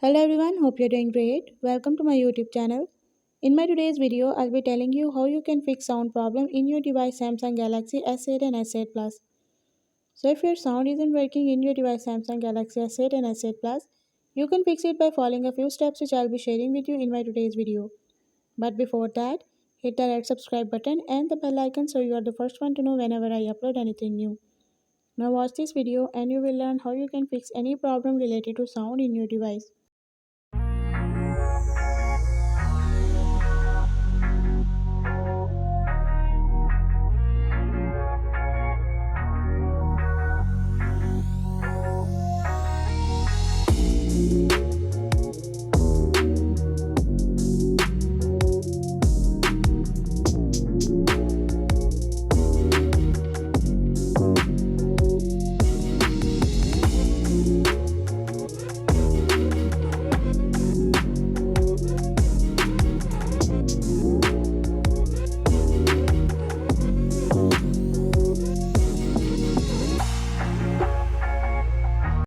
Hello everyone, hope you're doing great. Welcome to my YouTube channel. In my today's video, I'll be telling you how you can fix sound problem in your device Samsung Galaxy S8 and S8 Plus. So if your sound isn't working in your device Samsung Galaxy S8 and S8 Plus, you can fix it by following a few steps which I'll be sharing with you in my today's video. But before that, hit the red subscribe button and the bell icon so you are the first one to know whenever I upload anything new. Now watch this video and you will learn how you can fix any problem related to sound in your device.